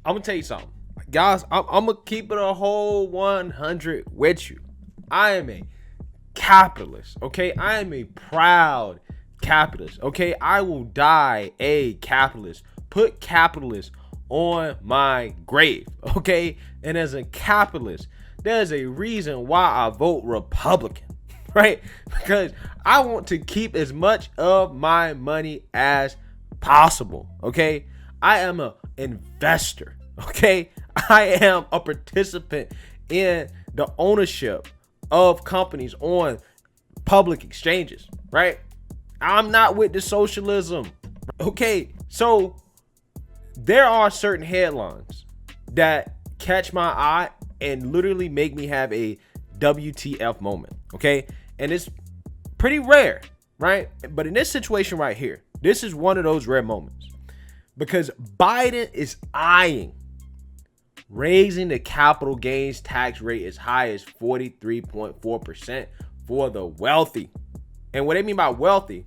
I'm gonna tell you something, guys. I'm gonna keep it a whole 100 with you. I am a capitalist. Okay, I am a proud capitalist. Okay, I will die a capitalist. Put capitalist on my grave. Okay, and as a capitalist, there's a reason why I vote Republican. Right? Because I want to keep as much of my money as possible. Okay, I am an investor. Okay, I am a participant in the ownership of companies on public exchanges, right? I'm not with the socialism. Okay, so there are certain headlines that catch my eye and literally make me have a WTF moment, okay? And it's pretty rare, right? But in this situation right here, this is one of those rare moments because Biden is eyeing raising the capital gains tax rate as high as 43.4% for the wealthy. And what they mean by wealthy,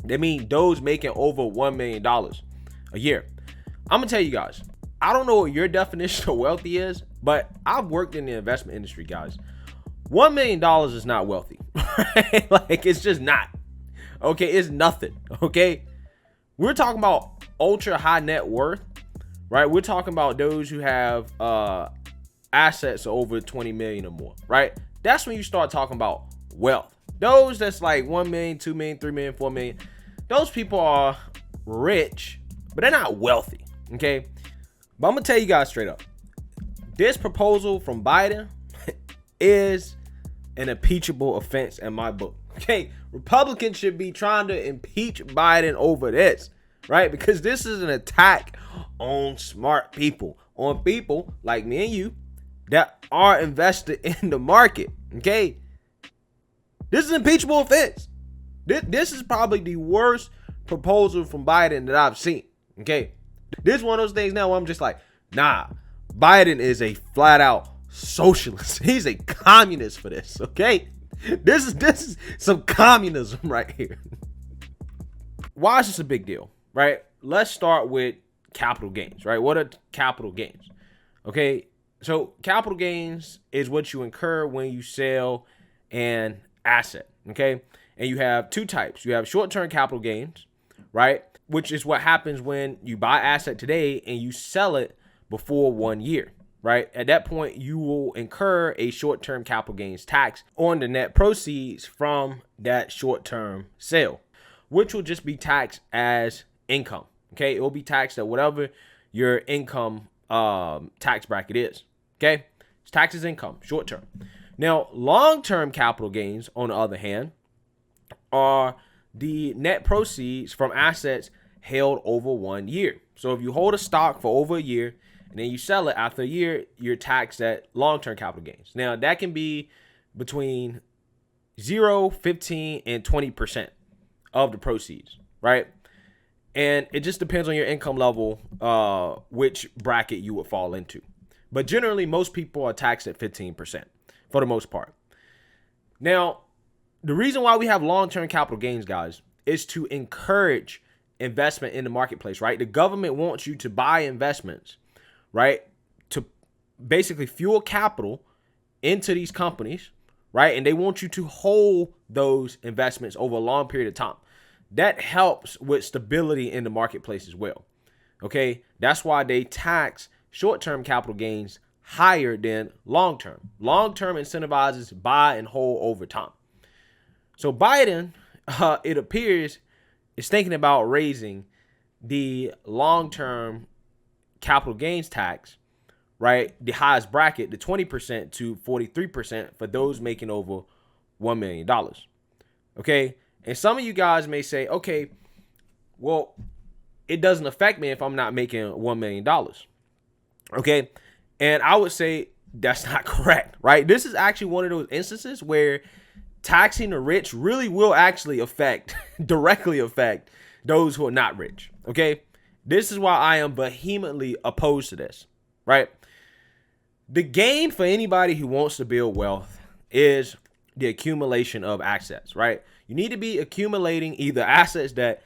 they mean those making over $1 million a year. I'm gonna tell you guys, I don't know what your definition of wealthy is, but I've worked in the investment industry, guys. $1 million is not wealthy. Right? Like, it's just not. Okay, it's nothing. Okay, we're talking about ultra high net worth, right? We're talking about those who have assets over 20 million or more, right? That's when you start talking about wealth. Those that's like 1 million, 2 million, 3 million, 4 million, those people are rich, but they're not wealthy. Okay, but I'm gonna tell you guys straight up, this proposal from Biden is an impeachable offense in my book. Okay, Republicans should be trying to impeach Biden over this, right? Because this is an attack on smart people, on people like me and you that are invested in the market. Okay, this is an impeachable offense. This is probably the worst proposal from Biden that I've seen. Okay, this is one of those things now where I'm just like, nah, Biden is a flat out socialist. He's a communist for this. Okay, this is some communism right here. Why is this a big deal, right? Let's start with capital gains, right? What are capital gains? Okay, so capital gains is what you incur when you sell an asset. Okay, and you have two types. You have short-term capital gains, right, which is what happens when you buy asset today and you sell it before 1 year. Right? At that point, you will incur a short-term capital gains tax on the net proceeds from that short-term sale, which will just be taxed as income. Okay, it will be taxed at whatever your income tax bracket is. Okay, it's taxed as income, short-term. Now, long-term capital gains, on the other hand, are the net proceeds from assets held over 1 year. So if you hold a stock for over a year, and then you sell it after a year, you're taxed at long-term capital gains. Now, that can be between 0, 15, and 20% of the proceeds, right? And it just depends on your income level, which bracket you would fall into. But generally, most people are taxed at 15% for the most part. Now, the reason why we have long-term capital gains, guys, is to encourage investment in the marketplace, right? The government wants you to buy investments, right, to basically fuel capital into these companies, right? And they want you to hold those investments over a long period of time. That helps with stability in the marketplace as well. Okay, that's why they tax short-term capital gains higher than long-term. Long-term incentivizes buy and hold over time. So Biden, it appears, is thinking about raising the long-term capital gains tax, right, the highest bracket, the 20% to 43% for those making over $1 million. Okay, and some of you guys may say, okay, well, it doesn't affect me if I'm not making $1 million. Okay, and I would say that's not correct, right? This is actually one of those instances where taxing the rich really will actually directly affect those who are not rich. Okay, this is why I am vehemently opposed to this, right? The game for anybody who wants to build wealth is the accumulation of assets, right? You need to be accumulating either assets that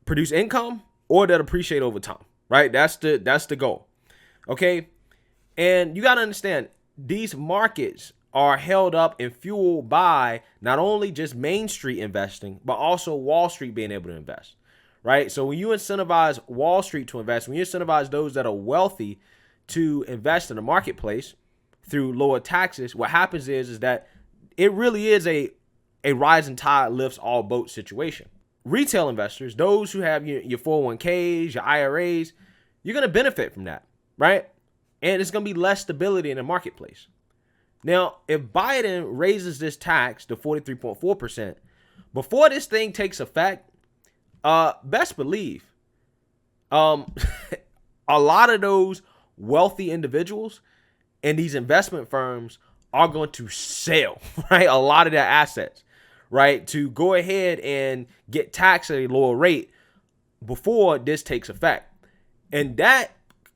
produce income or that appreciate over time, right? That's the goal. Okay. And you got to understand, these markets are held up and fueled by not only just Main Street investing, but also Wall Street being able to invest, right? So when you incentivize Wall Street to invest, when you incentivize those that are wealthy to invest in the marketplace through lower taxes, what happens is that it really is a rising tide lifts all boats situation. Retail investors, those who have your 401ks, your IRAs, you're going to benefit from that, right? And it's going to be less stability in the marketplace. Now, if Biden raises this tax to 43.4%, before this thing takes effect, best believe, a lot of those wealthy individuals and these investment firms are going to sell, right? A lot of their assets, right? To go ahead and get taxed at a lower rate before this takes effect. And that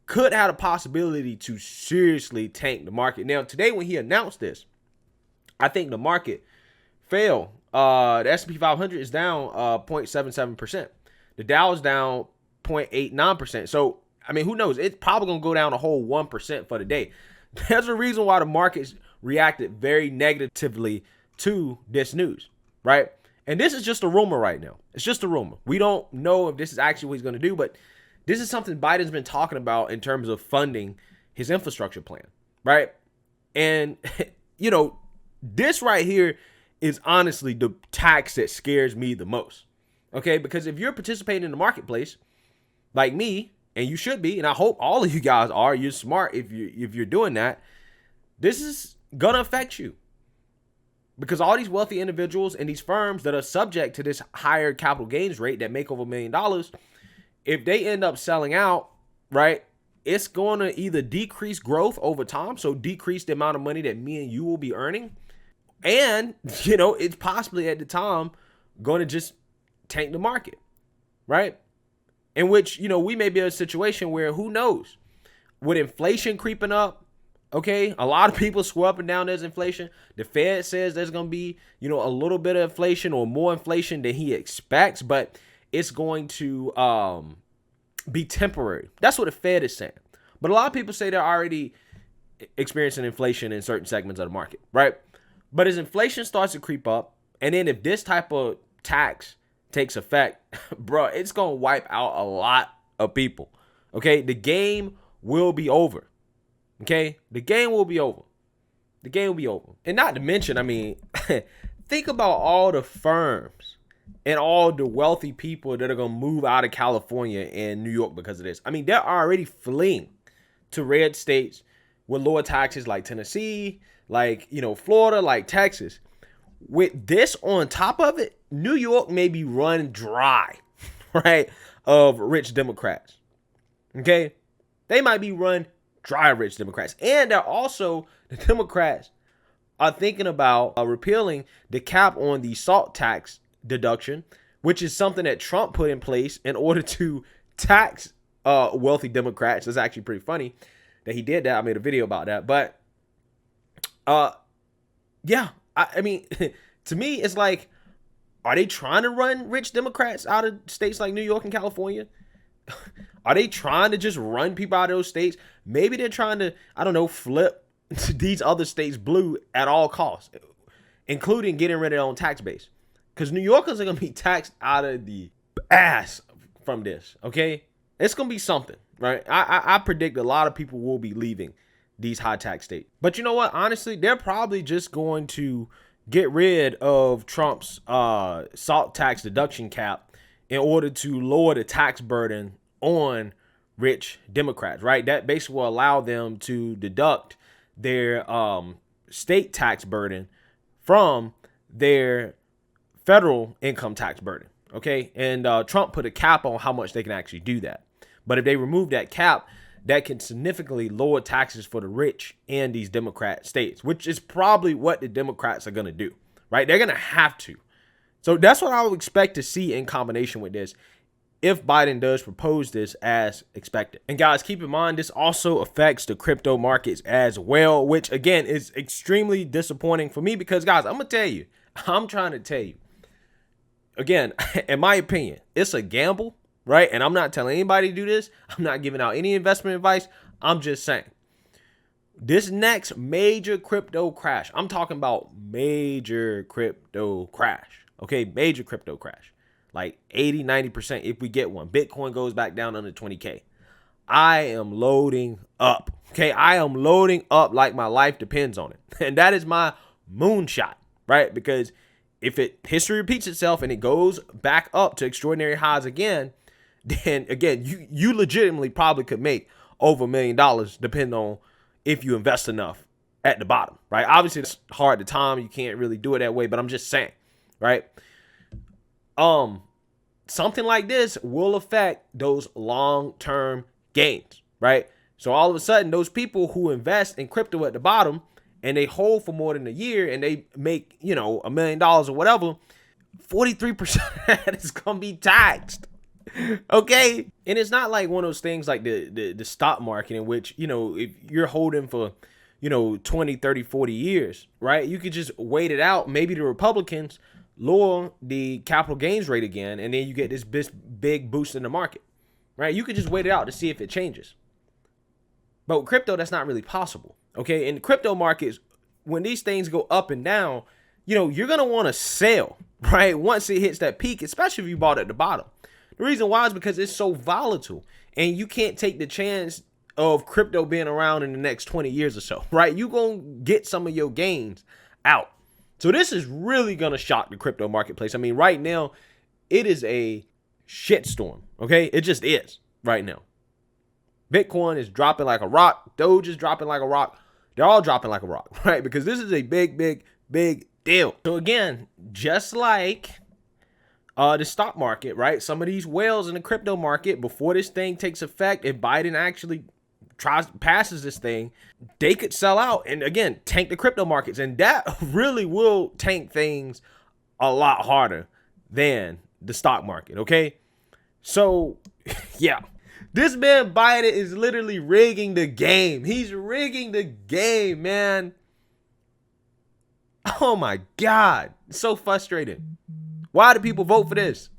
could have a possibility to seriously tank the market. Now, today when he announced this, I think the market fell. The S&P 500 is down 0.77%. The Dow is down 0.89%. So, I mean, who knows? It's probably going to go down a whole 1% for the day. There's a reason why the markets reacted very negatively to this news, right? And this is just a rumor right now. It's just a rumor. We don't know if this is actually what he's going to do, but this is something Biden's been talking about in terms of funding his infrastructure plan, right? And, you know, this right here is honestly the tax that scares me the most, okay? Because if you're participating in the marketplace, like me, and you should be, and I hope all of you guys are, you're smart if you're doing that, this is going to affect you. Because all these wealthy individuals and these firms that are subject to this higher capital gains rate that make over $1 million, if they end up selling out, right, it's going to either decrease growth over time, so decrease the amount of money that me and you will be earning, and, you know, it's possibly at the time going to just tank the market, right? In which, you know, we may be in a situation where, who knows, with inflation creeping up, okay, a lot of people swear up and down there's inflation. The Fed says there's going to be, you know, a little bit of inflation or more inflation than he expects, but it's going to be temporary. That's what the Fed is saying. But a lot of people say they're already experiencing inflation in certain segments of the market, right? But as inflation starts to creep up, and then if this type of tax takes effect, bro, it's going to wipe out a lot of people, okay? The game will be over, okay? The game will be over. The game will be over. And not to mention, I mean, think about all the firms and all the wealthy people that are going to move out of California and New York because of this. I mean, they're already fleeing to red states with lower taxes like Tennessee, like, you know, Florida, like Texas. With this on top of it, New York may be run dry, right, of rich Democrats. Okay? They might be run dry of rich Democrats. And they're also, the Democrats are thinking about repealing the cap on the salt tax deduction, which is something that Trump put in place in order to tax wealthy Democrats. It's actually pretty funny that he did that. I made a video about that. But yeah, I mean, to me, it's like, are they trying to run rich Democrats out of states like New York and California? Are they trying to just run people out of those states? Maybe they're trying to, I don't know, flip these other states blue at all costs, including getting rid of their own tax base. Because New Yorkers are going to be taxed out of the ass from this, okay? It's going to be something, right? I predict a lot of people will be leaving these high tax states. But you know what? Honestly, they're probably just going to get rid of Trump's salt tax deduction cap in order to lower the tax burden on rich Democrats, right? That basically will allow them to deduct their state tax burden from their federal income tax burden, okay? And Trump put a cap on how much they can actually do that. But if they remove that cap, that can significantly lower taxes for the rich in these Democrat states, which is probably what the Democrats are going to do, right? They're going to have to. So that's what I would expect to see in combination with this if Biden does propose this as expected. And guys, keep in mind, this also affects the crypto markets as well, which again is extremely disappointing for me because, guys, I'm trying to tell you, again, in my opinion, it's a gamble, right? And I'm not telling anybody to do this. I'm not giving out any investment advice. I'm just saying. This next major crypto crash, I'm talking about major crypto crash, okay? Major crypto crash, like 80, 90% if we get one. Bitcoin goes back down under 20K. I am loading up, okay? I am loading up like my life depends on it. And that is my moonshot, right? Because if history repeats itself and it goes back up to extraordinary highs again, then again, you legitimately probably could make over $1 million depending on if you invest enough at the bottom, right? Obviously, it's hard at the time. You can't really do it that way, but I'm just saying, right? Something like this will affect those long-term gains, right? So all of a sudden, those people who invest in crypto at the bottom and they hold for more than a year and they make, $1 million or whatever, 43% is going to be taxed. Okay. And it's not like one of those things like the stock market in which, if you're holding for, 20, 30, 40 years, right? You could just wait it out. Maybe the Republicans lower the capital gains rate again, and then you get this big boost in the market, right? You could just wait it out to see if it changes. But with crypto, that's not really possible. Okay. In crypto markets, when these things go up and down, you're going to want to sell, right? Once it hits that peak, especially if you bought at the bottom. The reason why is because it's so volatile and you can't take the chance of crypto being around in the next 20 years or so, right? You're going to get some of your gains out. So this is really going to shock the crypto marketplace. I mean, right now, it is a shitstorm, okay? It just is right now. Bitcoin is dropping like a rock. Doge is dropping like a rock. They're all dropping like a rock, right? Because this is a big, big, big deal. So again, just like the stock market, right? Some of these whales in the crypto market, before this thing takes effect, if Biden actually passes this thing, they could sell out and again tank the crypto markets, and that really will tank things a lot harder than the stock market. Okay, so yeah, this man Biden is literally rigging the game. He's rigging the game, man. Oh my God, it's so frustrating. Why do people vote for this?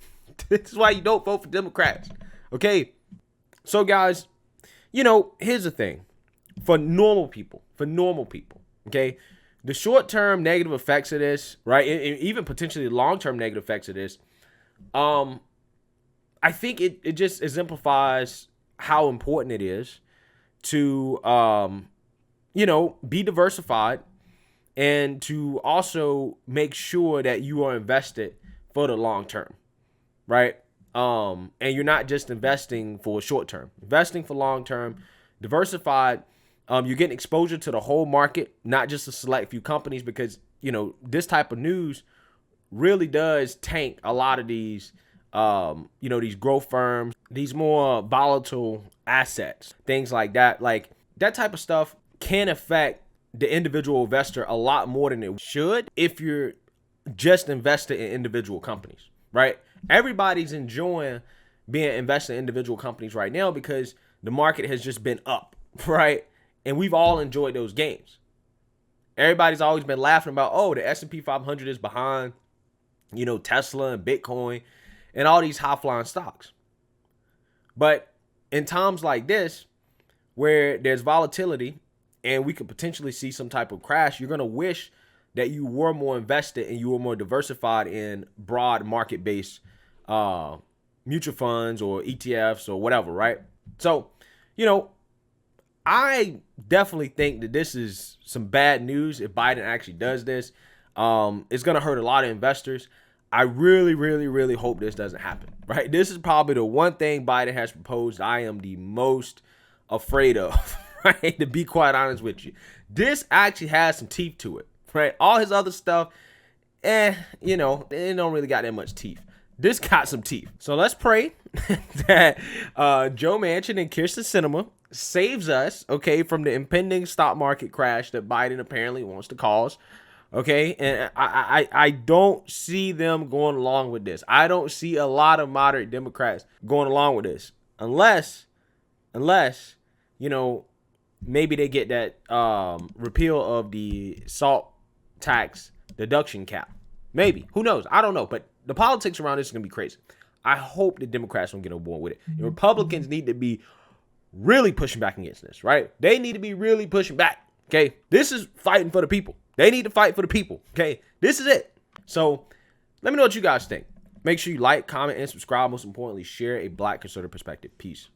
This is why you don't vote for Democrats. Okay. So guys, here's the thing. For normal people, okay, the short-term negative effects of this, right, and even potentially long-term negative effects of this, I think it just exemplifies how important it is to, be diversified and to also make sure that you are invested for the long term, right? And you're not just investing for short term, investing for long term, diversified. You're getting exposure to the whole market, not just a select few companies, because this type of news really does tank a lot of these these growth firms, these more volatile assets, things like that. Like that type of stuff can affect the individual investor a lot more than it should if you're just invested in individual companies, right? Everybody's enjoying being invested in individual companies right now because the market has just been up, right? And we've all enjoyed those gains. Everybody's always been laughing about, oh, the S&P 500 is behind, Tesla and Bitcoin and all these high-flying stocks. But in times like this, where there's volatility and we could potentially see some type of crash, you're going to wish that you were more invested and you were more diversified in broad market-based mutual funds or ETFs or whatever, right? So, I definitely think that this is some bad news if Biden actually does this. It's going to hurt a lot of investors. I really, really, really hope this doesn't happen, right? This is probably the one thing Biden has proposed I am the most afraid of, right? To be quite honest with you. This actually has some teeth to it. Right, all his other stuff, it don't really got that much teeth. This got some teeth. So let's pray that Joe Manchin and Kirsten Sinema saves us, okay, from the impending stock market crash that Biden apparently wants to cause. Okay, and I don't see them going along with this. I don't see a lot of moderate Democrats going along with this, unless maybe they get that repeal of the salt tax deduction cap. Maybe. Who knows? I don't know. But the politics around this is going to be crazy. I hope the Democrats don't get on board with it. The Republicans need to be really pushing back against this, right? They need to be really pushing back, okay? This is fighting for the people. They need to fight for the people, okay? This is it. So let me know what you guys think. Make sure you like, comment, and subscribe. Most importantly, share a Black conservative perspective. Peace.